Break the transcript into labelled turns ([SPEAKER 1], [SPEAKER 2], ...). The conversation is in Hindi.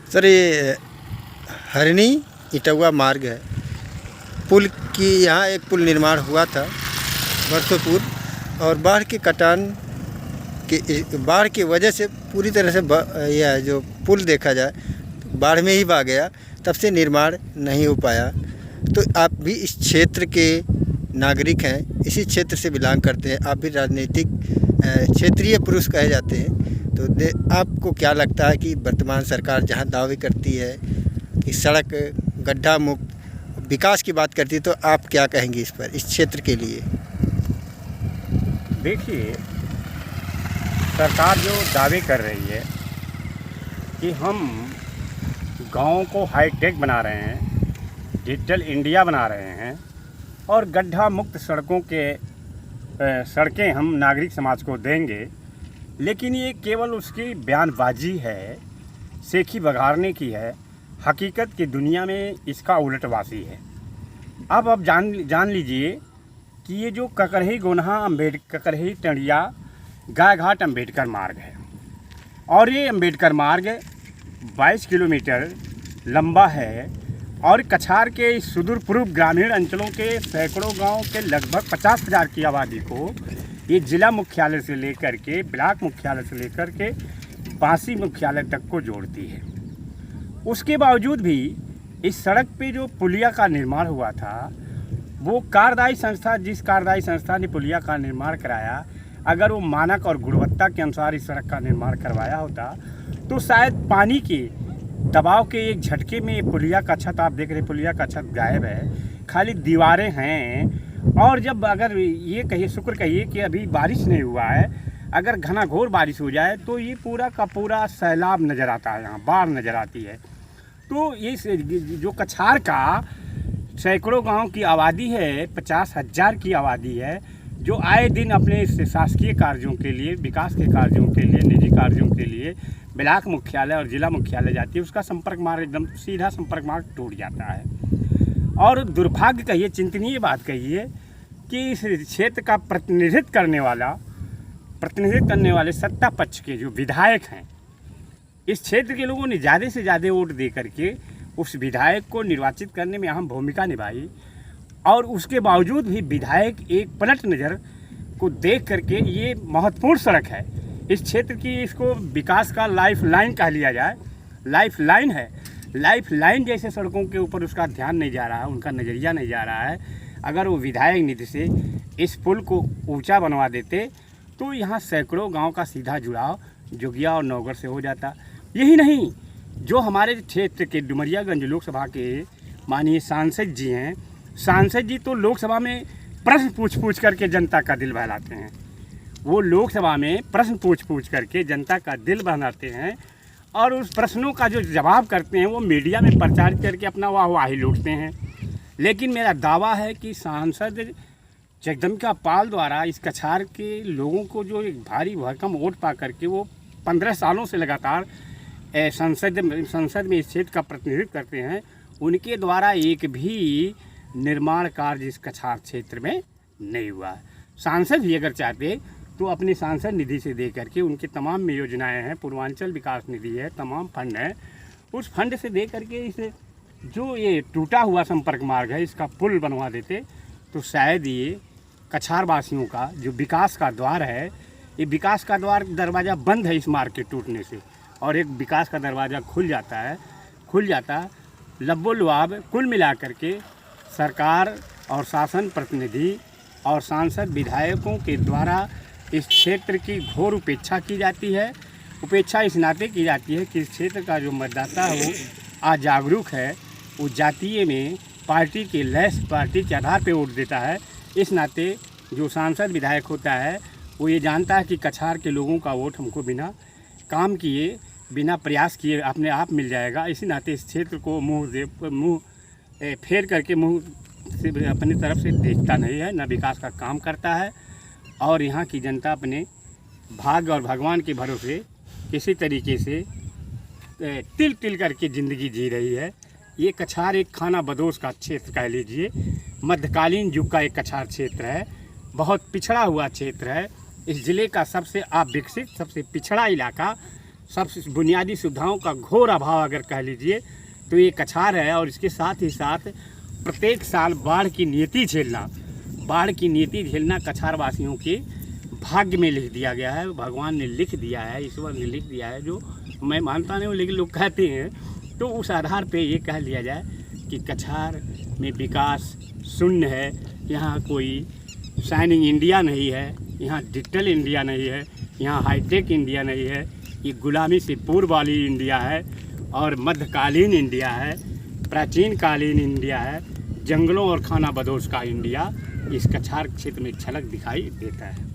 [SPEAKER 1] सर, ये हरणी इटौवा मार्ग है। पुल की यहाँ एक पुल निर्माण हुआ था बरसों पूर्व, और बाढ़ की वजह से पूरी तरह से यह जो पुल देखा जाए बाढ़ में ही बह गया। तब से निर्माण नहीं हो पाया। तो आप भी इस क्षेत्र के नागरिक हैं, इसी क्षेत्र से बिलोंग करते हैं, आप भी राजनीतिक क्षेत्रीय पुरुष कहे जाते हैं। तो आपको क्या लगता है कि वर्तमान सरकार जहां दावे करती है कि सड़क गड्ढा मुक्त विकास की बात करती है, तो आप क्या कहेंगे इस पर, इस क्षेत्र के लिए?
[SPEAKER 2] देखिए, सरकार जो दावे कर रही है कि हम गाँव को हाईटेक बना रहे हैं, डिजिटल इंडिया बना रहे हैं और गड्ढा मुक्त सड़कें हम नागरिक समाज को देंगे, लेकिन ये केवल उसकी बयानबाजी है, सेखी बघारने की है। हकीकत की दुनिया में इसका उलटवासी है। अब जान लीजिए कि ये जो ककरही गोन्हा ककरही टंडिया गायघाट अम्बेडकर मार्ग है, और ये अम्बेडकर मार्ग 22 किलोमीटर लंबा है और कछार के सुदूर पूर्व ग्रामीण अंचलों के सैकड़ों गांव के लगभग 50,000 की आबादी को ये जिला मुख्यालय से लेकर के ब्लॉक मुख्यालय से लेकर के बांसी मुख्यालय तक को जोड़ती है। उसके बावजूद भी इस सड़क पे जो पुलिया का निर्माण हुआ था, वो जिस कार्यदायी संस्था ने पुलिया का निर्माण कराया, अगर वो मानक और गुणवत्ता के अनुसार इस सड़क का निर्माण करवाया होता तो शायद पानी के दबाव के एक झटके में पुलिया का छत, आप देख रहे पुलिया का छत गायब है, खाली दीवारें हैं। और जब अगर ये कहिए, शुक्र कहिए कि अभी बारिश नहीं हुआ है, अगर घनाघोर बारिश हो जाए तो ये पूरा का पूरा सैलाब नज़र आता है, यहाँ बाढ़ नज़र आती है। तो ये जो कछार का सैकड़ों गांव की आबादी है, 50,000 की आबादी है, जो आए दिन अपने शासकीय कार्यों के लिए, विकास के कार्यों के लिए, निजी कार्यों के लिए ब्लॉक मुख्यालय और जिला मुख्यालय जाती है, उसका संपर्क मार्ग एकदम सीधा संपर्क मार्ग टूट जाता है। और दुर्भाग्य कहिए, चिंतनीय बात कहिए कि इस क्षेत्र का प्रतिनिधित्व करने वाले सत्ता पक्ष के जो विधायक हैं, इस क्षेत्र के लोगों ने ज़्यादा से ज़्यादा वोट दे करके उस विधायक को निर्वाचित करने में अहम भूमिका निभाई, और उसके बावजूद भी विधायक एक पलट नज़र को देख करके, ये महत्वपूर्ण सड़क है इस क्षेत्र की, इसको विकास का लाइफ लाइन कह लिया जाए, लाइफ लाइन है, लाइफ लाइन जैसे सड़कों के ऊपर उसका ध्यान नहीं जा रहा है, उनका नज़रिया नहीं जा रहा है। अगर वो विधायक निधि से इस पुल को ऊंचा बनवा देते तो यहाँ सैकड़ों गांव का सीधा जुड़ाव जोगिया और नौगढ़ से हो जाता। यही नहीं, जो हमारे क्षेत्र के डुमरियागंज लोकसभा के माननीय सांसद जी हैं, सांसद जी तो लोकसभा में प्रश्न पूछ करके जनता का दिल बहलाते हैं। वो लोकसभा में प्रश्न पूछ करके जनता का दिल बहलाते हैं, और उस प्रश्नों का जो जवाब करते हैं वो मीडिया में प्रचारित करके अपना वाहवाही लूटते हैं। लेकिन मेरा दावा है कि सांसद जगदम्बिका पाल द्वारा इस कछार के लोगों को जो एक भारी भरकम वोट पा करके वो 15 सालों से लगातार संसद में इस क्षेत्र का प्रतिनिधित्व करते हैं, उनके द्वारा एक भी निर्माण कार्य इस कछार क्षेत्र में नहीं हुआ है। सांसद भी अगर चाहते तो अपनी सांसद निधि से दे करके, उनकी तमाम योजनाएं हैं, पूर्वांचल विकास निधि है, तमाम फंड है, उस फंड से दे करके इसे जो ये टूटा हुआ संपर्क मार्ग है इसका पुल बनवा देते तो शायद ये कछार वासियों का जो विकास का द्वार है, ये विकास का दरवाज़ा बंद है इस मार्ग के टूटने से, और एक विकास का दरवाज़ा खुल जाता। लब्बो लुआब कुल मिला करके सरकार और शासन प्रतिनिधि और सांसद विधायकों के द्वारा इस क्षेत्र की घोर उपेक्षा की जाती है। उपेक्षा इस नाते की जाती है कि इस क्षेत्र का जो मतदाता है वो अजागरूक है, वो जातीय में पार्टी के आधार पर वोट देता है। इस नाते जो सांसद विधायक होता है वो ये जानता है कि कछार के लोगों का वोट हमको बिना काम किए, बिना प्रयास किए अपने आप मिल जाएगा। इसी नाते इस क्षेत्र को मुँह फेर करके मुँह से अपनी तरफ से देखता नहीं है, न विकास का काम करता है, और यहाँ की जनता अपने भाग्य और भगवान के भरोसे किसी तरीके से तिल करके ज़िंदगी जी रही है। ये कछार एक खाना बदोश का क्षेत्र कह लीजिए, मध्यकालीन युग का एक कछार क्षेत्र है, बहुत पिछड़ा हुआ क्षेत्र है। इस ज़िले का सबसे अविकसित, सबसे पिछड़ा इलाका, सबसे बुनियादी सुविधाओं का घोर अभाव अगर कह लीजिए तो ये कछार है। और इसके साथ ही साथ प्रत्येक साल बाढ़ की नियति झेलना कछार वासियों के भाग्य में लिख दिया गया है, भगवान ने लिख दिया है, ईश्वर ने लिख दिया है, जो मैं मानता नहीं हूँ लेकिन लोग कहते हैं। तो उस आधार पे ये कह लिया जाए कि कछार में विकास शून्य है, यहाँ कोई शाइनिंग इंडिया नहीं है, यहाँ डिजिटल इंडिया नहीं है, यहाँ हाईटेक इंडिया नहीं है, ये गुलामी से पूर्व वाली इंडिया है और मध्यकालीन इंडिया है, प्राचीन कालीन इंडिया है, जंगलों और खाना बदोश का इंडिया इस कछार क्षेत्र में झलक दिखाई देता है।